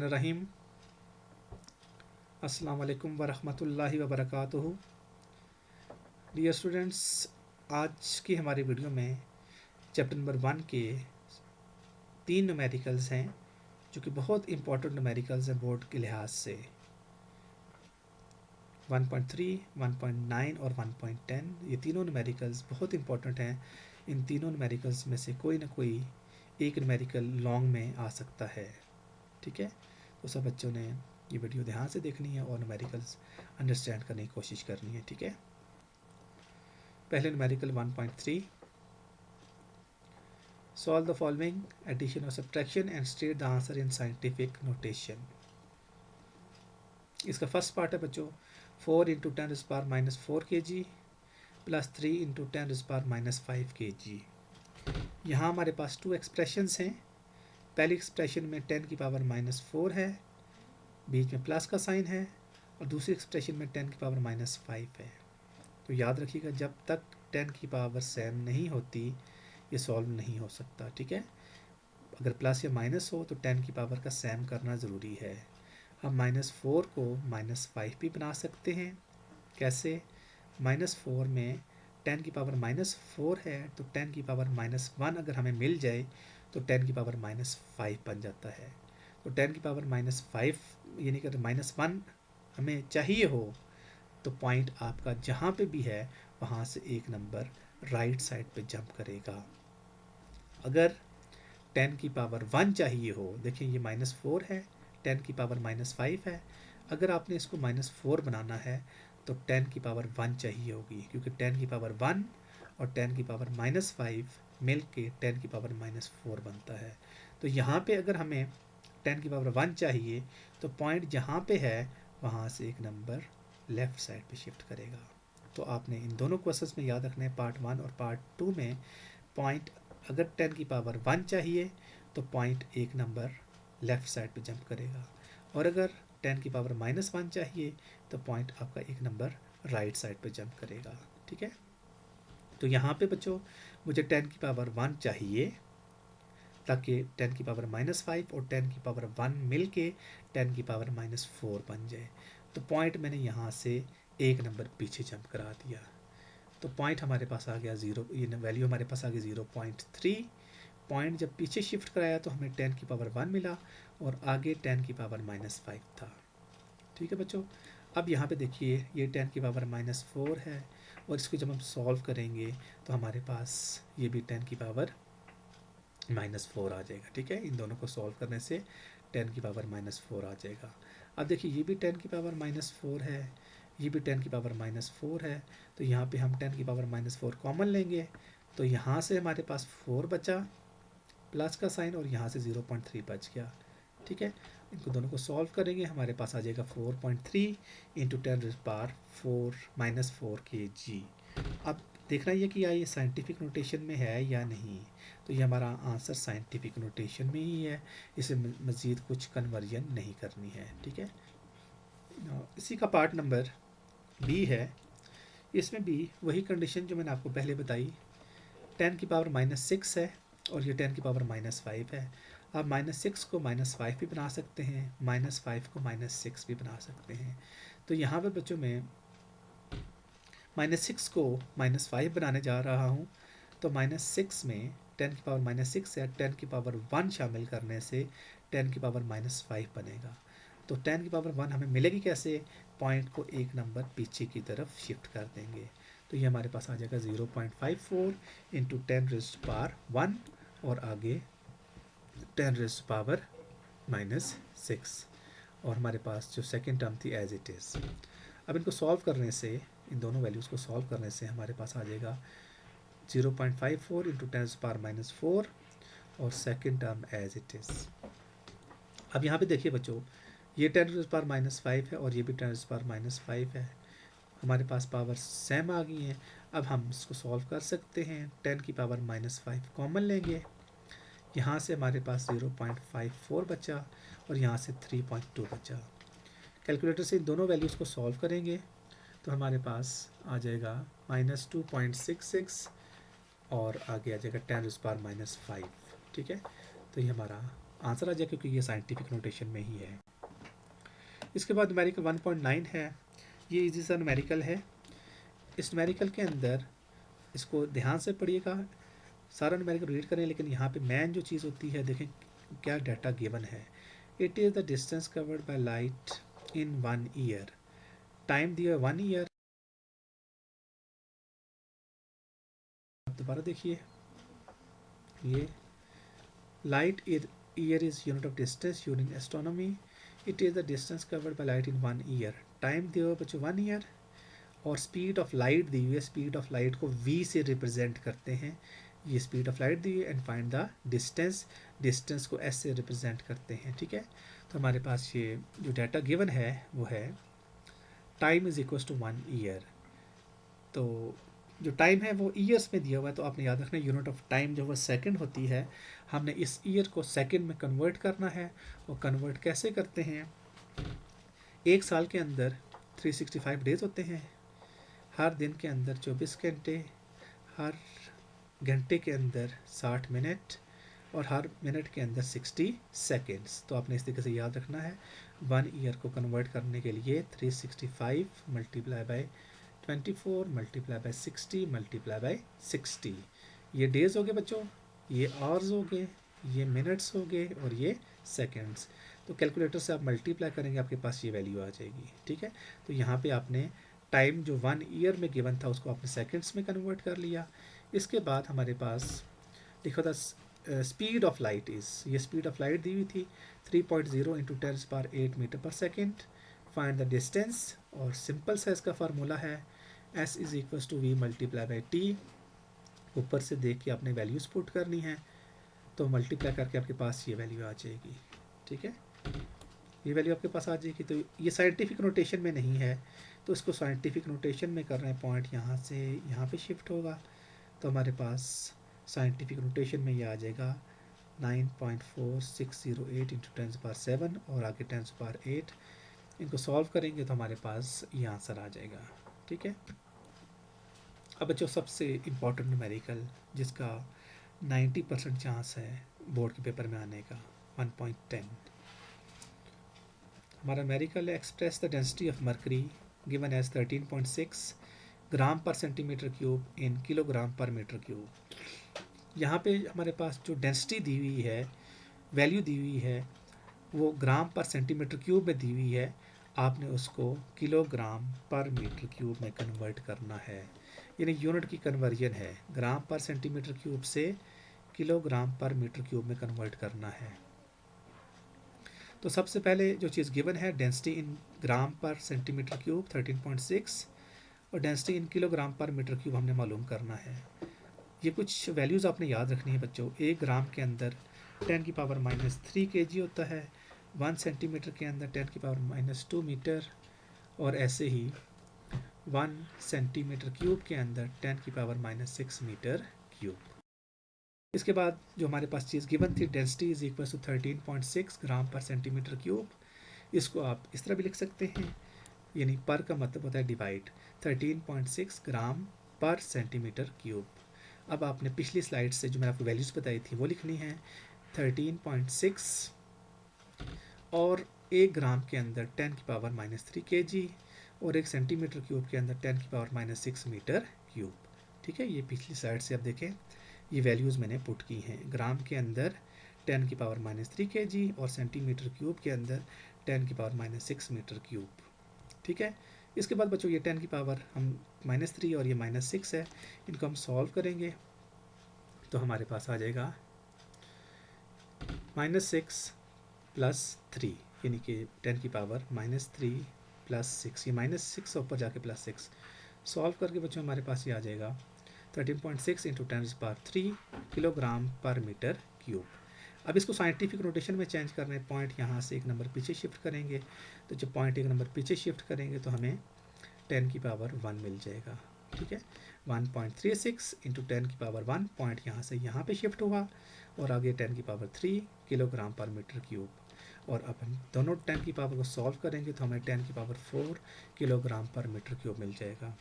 रहीम। अस्सलाम वालेकुम वरहमतुल्लाहि वबरकातुहू। डियर स्टूडेंट्स, आज की हमारी वीडियो में चैप्टर नंबर 1 के 3 न्यूमेरिकल्स हैं जो कि बहुत इंपॉर्टेंट न्यूमेरिकल्स हैं बोर्ड के लिहाज से। 1.3, 1.9 और 1.10 ये तीनों न्यूमेरिकल्स बहुत इंपॉर्टेंट हैं। इन तीनों न्यूमेरिकल्स में से कोई ना कोई एक न्यूमेरिकल लॉन्ग में आ सकता है। ठीक है, तो सब बच्चों ने ये वीडियो ध्यान से देखनी है और न्यूमेरिकल्स अंडरस्टैंड करने की कोशिश करनी है। ठीक है, पहले numerical 1.3, solve the following addition और subtraction and state the answer in scientific notation. इसका फर्स्ट पार्ट है बच्चों 4 × 10⁻⁻4 kg प्लस 3 × 10⁻⁻5 kg। यहाँ हमारे पास 2 एक्सप्रेशंस हैं। पहली एक्सप्रेशन में 10⁻⁻4 है, बीच में प्लस का साइन है, और दूसरी एक्सप्रेशन में 10⁻⁻5 है। तो याद रखिएगा, जब तक 10 की पावर सेम नहीं होती ये सॉल्व नहीं हो सकता। ठीक है, अगर प्लस या माइनस हो तो 10 की पावर का सेम करना ज़रूरी है। हम -4 को -5 भी बना सकते हैं। कैसे? -4 में 10 की पावर -4 है तो 10 की पावर -1 अगर हमें मिल जाए तो 10 की पावर -5 बन जाता है। तो 10 की पावर -5 यानी कि -1 हमें चाहिए हो तो पॉइंट आपका जहाँ पे भी है वहाँ से एक नंबर राइट साइड पे जंप करेगा। अगर 10 की पावर 1 चाहिए हो, देखिए ये -4 है, 10 की पावर -5 है, अगर आपने इसको -4 बनाना है तो 10 की पावर 1 चाहिए होगी, क्योंकि 10 की पावर 1 और 10 की पावर -5 मिल के 10 की पावर -4 बनता है। तो यहाँ पे अगर हमें 10 की पावर 1 चाहिए तो पॉइंट जहाँ पे है वहाँ से एक नंबर लेफ़्ट साइड पे शिफ्ट करेगा। तो आपने इन दोनों क्वेश्चंस में याद रखना है, पार्ट 1 और पार्ट 2 में पॉइंट अगर 10 की पावर 1 चाहिए तो पॉइंट एक नंबर लेफ़्ट साइड पे जंप करेगा, और अगर 10 की पावर -1 चाहिए तो पॉइंट आपका एक नंबर राइट साइड पे जंप करेगा। ठीक है, तो यहाँ पे बच्चों मुझे 10 की पावर 1 चाहिए ताकि 10 की पावर -5 और 10 की पावर 1 मिल के 10 की पावर -4 बन जाए। तो पॉइंट मैंने यहाँ से एक नंबर पीछे जंप करा दिया, तो पॉइंट हमारे पास आ गया 0, ये वैल्यू हमारे पास आ गई 0.3। पॉइंट जब पीछे शिफ्ट कराया तो हमें 10 की पावर 1 मिला और आगे 10 की पावर -5 था। ठीक है बच्चों, अब यहाँ पे देखिए ये 10 की पावर -4 है, और इसको जब हम सॉल्व करेंगे तो हमारे पास ये भी 10 की पावर -4 आ जाएगा। ठीक है, इन दोनों को सॉल्व करने से 10 की पावर -4 आ जाएगा। अब देखिए ये भी 10 की पावर -4 है, ये भी 10 की पावर -4 है, तो यहाँ पे हम 10 की पावर -4 कॉमन लेंगे, तो यहाँ से हमारे पास 4 बचा प्लस का साइन, और यहाँ से 0.3 बच गया। ठीक है, इनको दोनों को सॉल्व करेंगे, हमारे पास आ जाएगा 4.3 × 10⁻4 kg। अब देखना ये कि ये साइंटिफिक नोटेशन में है या नहीं, तो ये हमारा आंसर साइंटिफिक नोटेशन में ही है, इसे मज़ीद कुछ कन्वर्जन नहीं करनी है। ठीक है, इसी का पार्ट नंबर बी है। इसमें भी वही कंडीशन जो मैंने आपको पहले बताई, 10 की पावर -6 है और ये 10 की पावर -5 है। आप -6 को -5 भी बना सकते हैं, -5 को -6 भी बना सकते हैं। तो यहाँ पे बच्चों में -6 को -5 बनाने जा रहा हूँ, तो -6 में 10 की पावर -6 या 10 की पावर 1 शामिल करने से 10 की पावर -5 बनेगा। तो 10 की पावर 1 हमें मिलेगी कैसे? पॉइंट को एक नंबर पीछे की तरफ शिफ्ट कर देंगे, तो ये हमारे पास आ जाएगा 0.54 × 10⁻1 और आगे 10⁻⁻6, और हमारे पास जो सेकेंड टर्म थी एज इट इज़। अब इनको सॉल्व करने से, इन दोनों वैल्यूज़ को सॉल्व करने से हमारे पास आ जाएगा 0.54 × 10⁻4 और second term as it is. अब यहाँ पे देखिए बच्चों, ये 10⁻5 है और ये भी 10⁻5 है, हमारे पास पावर सेम आ गई हैं। अब हम इसको सॉल्व कर सकते हैं, 10 की पावर -5 कॉमन लेंगे, यहाँ से हमारे पास 0.54 बचा और यहाँ से 3.2 बचा। कैलकुलेटर से इन दोनों वैल्यूज़ को सॉल्व करेंगे तो हमारे पास आ जाएगा -2.66 और आगे आ जाएगा 10⁻5। ठीक है, तो ये हमारा आंसर आ जाए, क्योंकि ये साइंटिफिक नोटेशन में ही है। इसके बाद न्यूमेरिकल 1.9 है, ये इजी सा न्यूमेरिकल है। इस न्यूमेरिकल के अंदर इसको ध्यान से पढ़िएगा, सारा न्यूमेरिकल रीड करें, लेकिन यहाँ पे मेन जो चीज़ होती है, देखें क्या डाटा गिवन है। It is the distance covered by light in 1 year. Time दिया 1 ईयर। दोबारा देखिए, ये light year is unit of distance unit astronomy. It is the distance covered by light in 1 year. Time दिया हुआ बच्चों 1 year, और speed of light दी हुई है। स्पीड ऑफ लाइट को v से रिप्रेजेंट करते हैं, ये स्पीड ऑफ लाइट दी हुई है। And find the distance, distance को s से रिप्रेजेंट करते हैं, ठीक है। तो हमारे पास ये जो डाटा गिवन है वो है time is equal to 1 year. तो जो टाइम है वो ईयर्स में दिया हुआ है, तो आपने याद रखना यूनिट ऑफ टाइम जो वो सेकंड होती है, हमने इस ईयर को सेकंड में कन्वर्ट करना है। और कन्वर्ट कैसे करते हैं, एक साल के अंदर 365 डेज होते हैं, हर दिन के अंदर 24 घंटे, हर घंटे के अंदर 60 मिनट, और हर मिनट के अंदर 60 सेकेंड्स। तो आपने इस तरीके से याद रखना है। 1 ईयर को कन्वर्ट करने के लिए 365 multiply by 24 multiply by 60 multiply by 60, ये डेज हो गए बच्चों, ये आवर्स हो गए, ये मिनट्स हो गए, और ये सेकेंड्स। तो कैलकुलेटर से आप मल्टीप्लाई करेंगे, आपके पास ये वैल्यू आ जाएगी, ठीक है। तो यहाँ पे आपने टाइम जो 1 ईयर में गिवन था उसको आपने सेकेंड्स में कन्वर्ट कर लिया। इसके बाद हमारे पास लिखा था स्पीड ऑफ लाइट इज़, ये स्पीड ऑफ लाइट दी हुई थी 3.0 into 10⁻8 metre per second. Find the distance, और सिंपल सा इसका फार्मूला है s is equal to v multiply by t. ऊपर से देख के आपने वैल्यूज पुट करनी है, तो मल्टीप्लाई करके आपके पास ये वैल्यू आ जाएगी, ठीक है। ये वैल्यू आपके पास आ जाएगी। तो ये साइंटिफिक नोटेशन में नहीं है, तो इसको साइंटिफिक नोटेशन में कर रहे हैं, पॉइंट यहाँ से यहाँ पे शिफ्ट होगा, तो हमारे पास साइंटिफिक नोटेशन में ये आ जाएगा 9.4608 इंटू 10⁻7 और आगे 10⁻8। इनको सॉल्व करेंगे तो हमारे पास ये आंसर आ जाएगा, ठीक है। अब बच्चों सबसे इम्पॉर्टेंट न्यूमेरिकल जिसका 90% चांस है बोर्ड के पेपर में आने का, 1.10। हमारा न्यूमेरिकल है express the density of mercury given as 13.6 gram per centimetre cube in kilogram per metre cube. यहाँ पे हमारे पास जो डेंसिटी दी हुई है, वैल्यू दी हुई है, वो ग्राम पर सेंटीमीटर क्यूब में दी हुई है। आपने उसको किलोग्राम पर मीटर क्यूब में कन्वर्ट करना है, यानी यूनिट की कन्वर्जन है, ग्राम पर सेंटीमीटर क्यूब से किलोग्राम पर मीटर क्यूब में कन्वर्ट करना है। तो सबसे पहले जो चीज़ गिवन है density in gram per centimetre cube 13.6, और density in kilogram per metre cube हमने मालूम करना है। ये कुछ वैल्यूज़ आपने याद रखनी है बच्चों। 1 ग्राम के अंदर 10⁻³ kg होता है, 1 सेंटीमीटर के अंदर 10⁻² मीटर, और ऐसे ही 1 सेंटीमीटर क्यूब के अंदर 10⁻6 मीटर क्यूब। इसके बाद जो हमारे पास चीज़ गिवन थी density is equal to 13.6 gram per centimetre cube, इसको आप इस तरह भी लिख सकते हैं, यानी पर का मतलब होता है divide, 13.6 gram per centimetre cube. अब आपने पिछली स्लाइड से जो मैंने आपको वैल्यूज़ बताई थी वो लिखनी है, 13.6 और 1 ग्राम के अंदर 10⁻³ kg, और 1 सेंटीमीटर क्यूब के अंदर 10⁻6 मीटर क्यूब, ठीक है। ये पिछली स्लाइड से आप देखें, ये वैल्यूज़ मैंने पुट की हैं। ग्राम के अंदर 10⁻³ kg और सेंटीमीटर क्यूब के अंदर 10⁻6 मीटर क्यूब, ठीक है। इसके बाद बच्चों ये 10 की पावर हम -3 और ये -6 है, इनको हम सॉल्व करेंगे तो हमारे पास आ जाएगा -6 + 3, यानी कि 10 की पावर -3 + 6, ये -6 ऊपर जाके +6 सॉल्व करके बच्चों हमारे पास ये आ जाएगा 13.6 into 10⁻³ kilogram per metre cube. अब इसको साइंटिफिक नोटेशन में चेंज करना है, पॉइंट यहाँ से 1 नंबर पीछे शिफ्ट करेंगे, तो जब पॉइंट 1 नंबर पीछे शिफ्ट करेंगे तो हमें 10 की पावर 1 मिल जाएगा, ठीक है। 1.36 इंटू 10 की पावर 1, पॉइंट यहाँ से यहाँ पे शिफ्ट हुआ, और आगे 10 की power 3 kilogram per metre cube. और अब हम दोनों 10 की पावर को सॉल्व करेंगे तो हमें 10 की power 4 kilogram per metre cube मिल जाएगा।